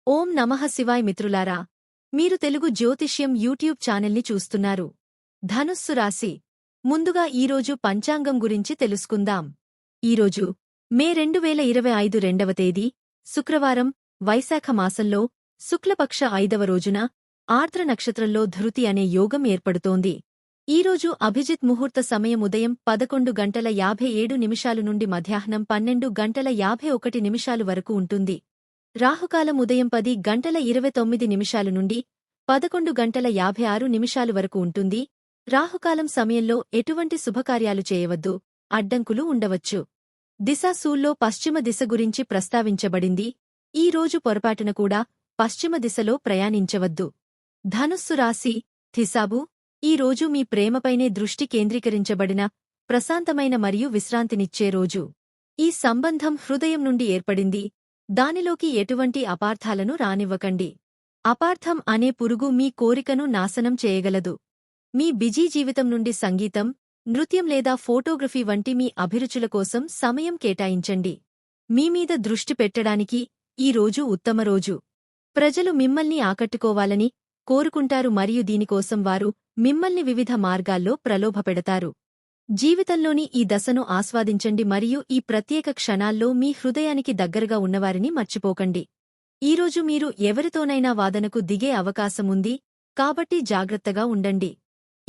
ఓం నమః శివాయ్ మిత్రులారా, మీరు తెలుగు జ్యోతిష్యం యూట్యూబ్ ఛానల్ని చూస్తున్నారు. ధనుస్సు రాశి. ముందుగా ఈరోజు పంచాంగం గురించి తెలుసుకుందాం. ఈరోజు మే 2025 రెండవ తేదీ శుక్రవారం, వైశాఖ మాసంలో శుక్లపక్ష 5వ రోజున ఆర్ద్ర నక్షత్రంలో ధృతి అనే యోగం ఏర్పడుతోంది. ఈరోజు అభిజిత్ ముహూర్త సమయం ఉదయం 11:57 నుండి మధ్యాహ్నం 12:51 వరకు ఉంటుంది. రాహుకాలం ఉదయం 10:29 నుండి 11:56 వరకు ఉంటుంది. రాహుకాలం సమయంలో ఎటువంటి శుభకార్యాలు చేయవద్దు, అడ్డంకులు ఉండవచ్చు. దిశాశూల్లో పశ్చిమ దిశ గురించి ప్రస్తావించబడింది. ఈ రోజు పొరపాటున కూడా పశ్చిమ దిశలో ప్రయాణించవద్దు. ధనుస్సు రాశి. థిసాబు. ఈ రోజు మీ ప్రేమపైనే దృష్టి కేంద్రీకరించబడిన ప్రశాంతమైన మరియు విశ్రాంతినిచ్చే రోజు. ఈ సంబంధం హృదయం నుండి ఏర్పడింది. దానిలోకి ఎటువంటి అపార్థాలను రానివ్వకండి. అపార్థం అనే పురుగు మీ కోరికను నాశనం చేయగలదు. మీ బిజీ జీవితం నుండి సంగీతం, నృత్యం లేదా ఫోటోగ్రఫీ వంటి మీ అభిరుచుల కోసం సమయం కేటాయించండి. మీమీద దృష్టి పెట్టడానికి ఈ రోజు ఉత్తమ రోజు. ప్రజలు మిమ్మల్ని ఆకట్టుకోవాలని కోరుకుంటారు మరియు దీనికోసం వారు మిమ్మల్ని వివిధ మార్గాల్లో ప్రలోభపెడతారు. జీవితంలోని ఈ దశను ఆస్వాదించండి మరియు ఈ ప్రత్యేక క్షణాల్లో మీ హృదయానికి దగ్గరగా ఉన్నవారిని మర్చిపోకండి. ఈరోజు మీరు ఎవరితోనైనా వాదనకు దిగే అవకాశముంది, కాబట్టి జాగ్రత్తగా ఉండండి.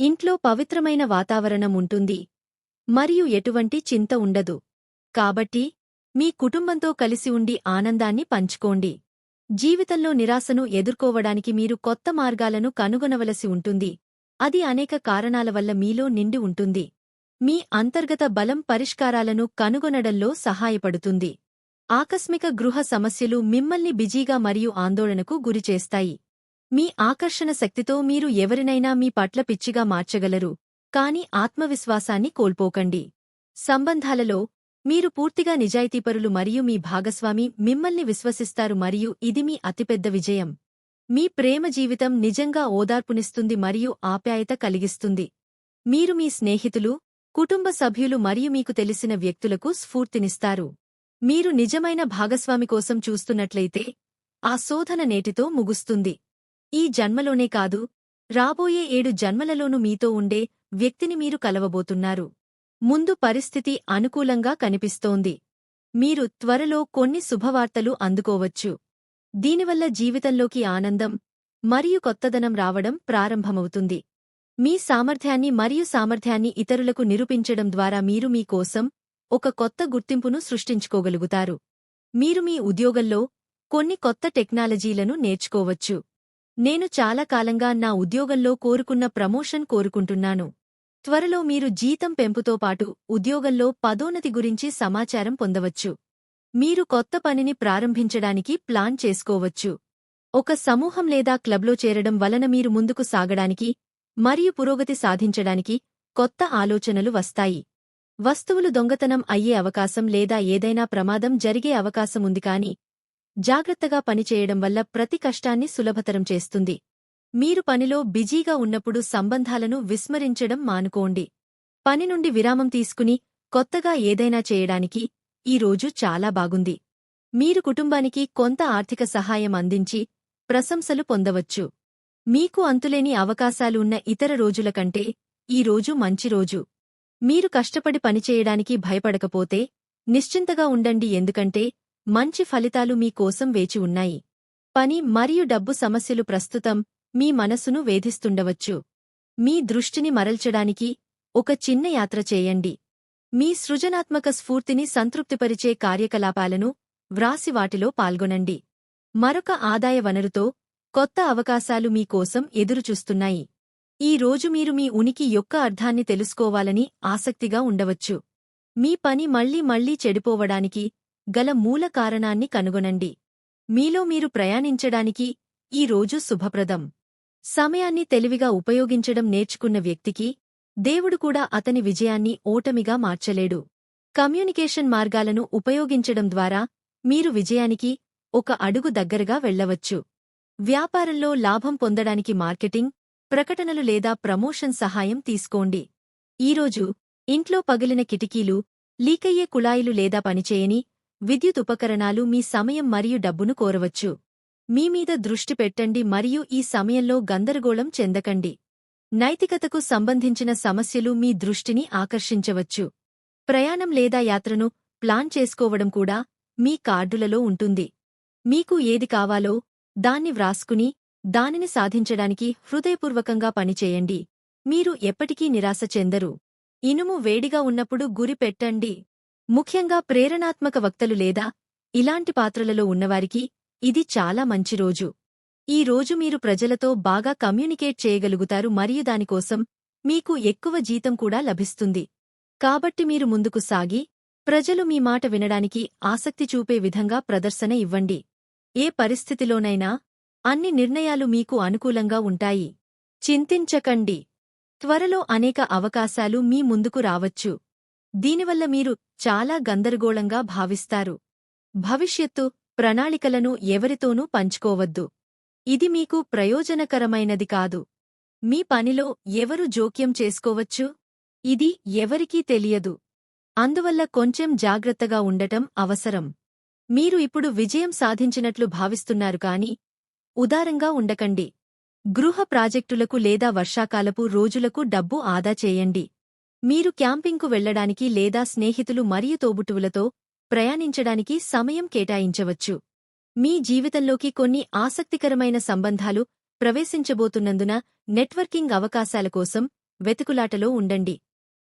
ఇంట్లో పవిత్రమైన వాతావరణం ఉంటుంది మరియు ఎటువంటి చింత ఉండదు. కాబట్టి మీ కుటుంబంతో కలిసి ఉండి ఆనందాన్ని పంచుకోండి. జీవితంలో నిరాశను ఎదుర్కోవడానికి మీరు కొత్త మార్గాలను కనుగొనవలసి ఉంటుంది. అది అనేక కారణాల వల్ల మీలో నిండి ఉంటుంది. మీ అంతర్గత బలం పరిష్కారాలను కనుగొనడంలో సహాయపడుతుంది. ఆకస్మిక గృహ సమస్యలు మిమ్మల్ని బిజీగా మరియు ఆందోళనకు గురిచేస్తాయి. మీ ఆకర్షణ శక్తితో మీరు ఎవరినైనా మీ పట్ల పిచ్చిగా మార్చగలరు, కాని ఆత్మవిశ్వాసాన్ని కోల్పోకండి. సంబంధాలలో మీరు పూర్తిగా నిజాయితీపరులు మరియు మీ భాగస్వామి మిమ్మల్ని విశ్వసిస్తారు మరియు ఇది మీ అతిపెద్ద విజయం. మీ ప్రేమ జీవితం నిజంగా ఓదార్పునిస్తుంది మరియు ఆప్యాయత కలిగిస్తుంది. మీరు మీ స్నేహితులు, కుటుంబ సభ్యులు మరియు మీకు తెలిసిన వ్యక్తులకు స్ఫూర్తినిస్తారు. మీరు నిజమైన భాగస్వామి కోసం చూస్తున్నట్లయితే ఆ శోధన నేటితో ముగుస్తుంది. ఈ జన్మలోనే కాదు, రాబోయే 7 జన్మలలోనూ మీతో ఉండే వ్యక్తిని మీరు కలవబోతున్నారు. ముందు పరిస్థితి అనుకూలంగా కనిపిస్తోంది. మీరు త్వరలో కొన్ని శుభవార్తలు అందుకోవచ్చు. దీనివల్ల జీవితంలోకి ఆనందం మరియు కొత్తదనం రావడం ప్రారంభమవుతుంది. మీ సామర్థ్యాన్ని ఇతరులకు నిరూపించడం ద్వారా మీరు మీ కోసం ఒక కొత్త గుర్తింపును సృష్టించుకోగలుగుతారు. మీరు మీ ఉద్యోగంలో కొన్ని కొత్త టెక్నాలజీలను నేర్చుకోవచ్చు. నేను చాలా కాలంగా నా ఉద్యోగంలో కోరుకున్న ప్రమోషన్ కోరుకుంటున్నాను. త్వరలో మీరు జీతం పెంపుతో పాటు ఉద్యోగంలో పదోన్నతి గురించి సమాచారం పొందవచ్చు. మీరు కొత్త పనిని ప్రారంభించడానికి ప్లాన్ చేసుకోవచ్చు. ఒక సమూహం లేదా క్లబ్లో చేరడం వలన మీరు ముందుకు సాగడానికి మరియు పురోగతి సాధించడానికి కొత్త ఆలోచనలు వస్తాయి. వస్తువులు దొంగతనం అయ్యే అవకాశం లేదా ఏదైనా ప్రమాదం జరిగే అవకాశముంది కాని జాగ్రత్తగా పనిచేయడం వల్ల ప్రతి కష్టాన్ని సులభతరం చేస్తుంది. మీరు పనిలో బిజీగా ఉన్నప్పుడు సంబంధాలను విస్మరించడం మానుకోండి. పని నుండి విరామం తీసుకుని కొత్తగా ఏదైనా చేయడానికి ఈ రోజు చాలా బాగుంది. మీరు కుటుంబానికి కొంత ఆర్థిక సహాయం అందించి ప్రశంసలు పొందవచ్చు. మీకు అంతులేని అవకాశాలు ఉన్న ఇతర రోజుల కంటే ఈ రోజు మంచి రోజు. మీరు కష్టపడి పనిచేయడానికి భయపడకపోతే నిశ్చింతగా ఉండండి, ఎందుకంటే మంచి ఫలితాలు మీ కోసం వేచి ఉన్నాయి. పని మరియు డబ్బు సమస్యలు ప్రస్తుతం మీ మనసును వేధిస్తుండవచ్చు. మీ దృష్టిని మరల్చడానికి ఒక చిన్న యాత్ర చేయండి. మీ సృజనాత్మక స్ఫూర్తిని సంతృప్తిపరిచే కార్యకలాపాలను వ్రాసి వాటిలో పాల్గొనండి. మరొక ఆదాయ వనరుతో కొత్త అవకాశాలు మీ కోసం ఎదురుచూస్తున్నాయి. ఈ రోజు మీరు మీ ఉనికి యొక్క అర్థాన్ని తెలుసుకోవాలని ఆసక్తిగా ఉండవచ్చు. మీ పని మళ్లీ చెడిపోవడానికి గల మూల కారణాన్ని కనుగొనండి. మీలో మీరు ప్రయాణించడానికి ఈ రోజు శుభప్రదం. సమయాన్ని తెలివిగా ఉపయోగించడం నేర్చుకున్న వ్యక్తికి దేవుడు కూడా అతని విజయాన్ని ఓటమిగా మార్చలేడు. కమ్యూనికేషన్ మార్గాలను ఉపయోగించడం ద్వారా మీరు విజయానికి ఒక అడుగు దగ్గరగా వెళ్లవచ్చు. వ్యాపారంలో లాభం పొందడానికి మార్కెటింగ్, ప్రకటనలు లేదా ప్రమోషన్ సహాయం తీసుకోండి. ఈరోజు ఇంట్లో పగిలిన కిటికీలు, లీకయ్యే కుళాయిలు లేదా పనిచేయని విద్యుత్ ఉపకరణాలు మీ సమయం మరియు డబ్బును కోరవచ్చు. మీద దృష్టి పెట్టండి మరియు ఈ సమయంలో గందరగోళం చెందకండి. నైతికతకు సంబంధించిన సమస్యలు మీ దృష్టిని ఆకర్షించవచ్చు. ప్రయాణం లేదా యాత్రను ప్లాన్ చేసుకోవడం కూడా మీ కార్డులలో ఉంటుంది. మీకు ఏది కావాలో దాన్ని వ్రాసుకుని దానిని సాధించడానికి హృదయపూర్వకంగా పనిచేయండి. మీరు ఎప్పటికీ నిరాశ చెందరు. ఇనుము వేడిగా ఉన్నప్పుడు గురి పెట్టండి. ముఖ్యంగా ప్రేరణాత్మక వక్తలు లేదా ఇలాంటి పాత్రలలో ఉన్నవారికి ఇది చాలా మంచి రోజు. ఈ రోజు మీరు ప్రజలతో బాగా కమ్యూనికేట్ చేయగలుగుతారు మరియు దానికోసం మీకు ఎక్కువ జీతం కూడా లభిస్తుంది. కాబట్టి మీరు ముందుకు సాగి ప్రజలు మీ మాట వినడానికి ఆసక్తి చూపే విధంగా ప్రదర్శన ఇవ్వండి. ఏ పరిస్థితిలోనైనా అన్ని నిర్ణయాలు మీకు అనుకూలంగా ఉంటాయి. చింతించకండి. త్వరలో అనేక అవకాశాలు మీ ముందుకు రావచ్చు. దీనివల్ల మీరు చాలా గందరగోళంగా భావిస్తారు. భవిష్యత్తు ప్రణాళికలను ఎవరితోనూ పంచుకోవద్దు. ఇది మీకు ప్రయోజనకరమైనది కాదు. మీ పనిలో ఎవరు జోక్యం చేసుకోవచ్చు? ఇది ఎవరికీ తెలియదు. అందువల్ల కొంచెం జాగ్రత్తగా ఉండటం అవసరం. మీరు ఇప్పుడు విజయం సాధించినట్లు భావిస్తున్నారు కాని ఉదారంగా ఉండకండి. గృహ ప్రాజెక్టులకు లేదా వర్షాకాలపు రోజులకు డబ్బు ఆదా చేయండి. మీరు క్యాంపింగ్కు వెళ్లడానికి లేదా స్నేహితులు మరియు తోబుట్టువులతో ప్రయాణించడానికి సమయం కేటాయించవచ్చు. మీ జీవితంలోకి కొన్ని ఆసక్తికరమైన సంబంధాలు ప్రవేశించబోతున్నందున నెట్వర్కింగ్ అవకాశాల కోసం వెతుకులాటలో ఉండండి.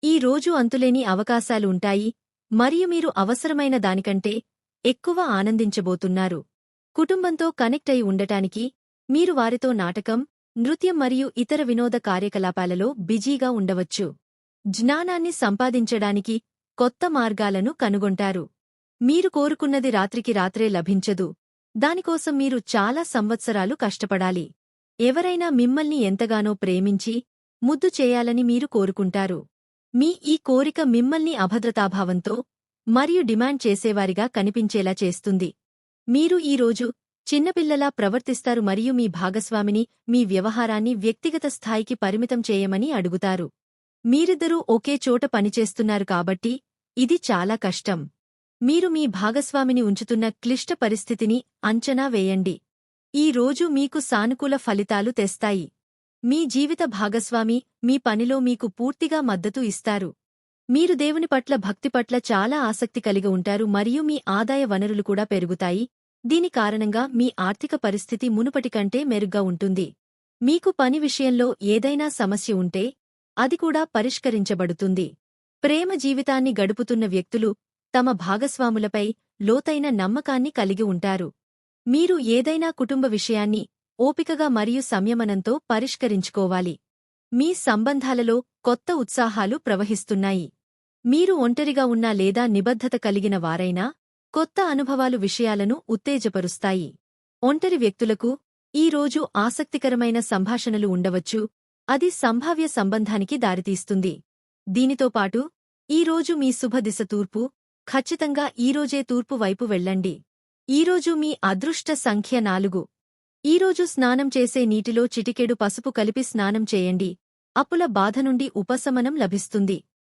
ఈ రోజు అంతులేని అవకాశాలు ఉంటాయి మరియు మీరు అవసరమైన దానికంటే ఎక్కువ ఆనందించబోతున్నారు. కుటుంబంతో కనెక్ట్ అయి ఉండటానికి మీరు వారితో నాటకం, నృత్యం మరియు ఇతర వినోద కార్యకలాపాలలో బిజీగా ఉండవచ్చు. జ్ఞానాన్ని సంపాదించడానికి కొత్త మార్గాలను కనుగొంటారు. మీరు కోరుకున్నది రాత్రికి రాత్రే లభించదు. దానికోసం మీరు చాలా సంవత్సరాలు కష్టపడాలి. ఎవరైనా మిమ్మల్ని ఎంతగానో ప్రేమించి ముద్దు చేయాలని మీరు కోరుకుంటారు. మీ ఈ కోరిక మిమ్మల్ని అభద్రతాభావంతో మరియు డిమాండ్ చేసేవారిగా కనిపించేలా చేస్తుంది. మీరు ఈరోజు చిన్నపిల్లలా ప్రవర్తిస్తారు మరియు మీ భాగస్వామిని మీ వ్యవహారాన్ని వ్యక్తిగత స్థాయికి పరిమితం చేయమని అడుగుతారు. మీరిద్దరూ ఒకే చోట పనిచేస్తున్నారు కాబట్టి ఇది చాలా కష్టం. మీరు మీ భాగస్వామిని ఉంచుతున్న క్లిష్ట పరిస్థితిని అంచనా వేయండి. ఈ రోజు మీకు సానుకూల ఫలితాలు తెస్తాయి. మీ జీవిత భాగస్వామి మీ పనిలో మీకు పూర్తిగా మద్దతు ఇస్తారు. మీరు దేవుని పట్ల భక్తి పట్ల చాలా ఆసక్తి కలిగి ఉంటారు మరియు మీ ఆదాయ వనరులు కూడా పెరుగుతాయి. దీని కారణంగా మీ ఆర్థిక పరిస్థితి మునుపటి కంటే మెరుగ్గా ఉంటుంది. మీకు పని విషయంలో ఏదైనా సమస్య ఉంటే అది కూడా పరిష్కరించబడుతుంది. ప్రేమ జీవితాన్ని గడుపుతున్న వ్యక్తులు తమ భాగస్వాములపై లోతైన నమ్మకాన్ని కలిగి ఉంటారు. మీరు ఏదైనా కుటుంబ విషయాన్ని ఓపికగా మరియు సంయమనంతో పరిష్కరించుకోవాలి. మీ సంబంధాలలో కొత్త ఉత్సాహాలు ప్రవహిస్తున్నాయి. మీరు ఒంటరిగా ఉన్నా లేదా నిబద్ధత కలిగిన వారైనా కొత్త అనుభవాలు విషయాలను ఉత్తేజపరుస్తాయి. ఒంటరి వ్యక్తులకు ఈ రోజు ఆసక్తికరమైన సంభాషణలు ఉండవచ్చు. అది సంభావ్య సంబంధానికి దారితీస్తుంది. దీనితో పాటు ఈరోజు మీ శుభదిశ తూర్పు. ఖచ్చితంగా ఈరోజే తూర్పు వైపు వెళ్ళండి. ఈరోజు మీ అదృష్ట సంఖ్య 4. ఈరోజు స్నానం చేసే నీటిలో చిటికెడు పసుపు కలిపి స్నానం చేయండి. అప్పుల బాధ నుండి ఉపశమనం లభిస్తుంది.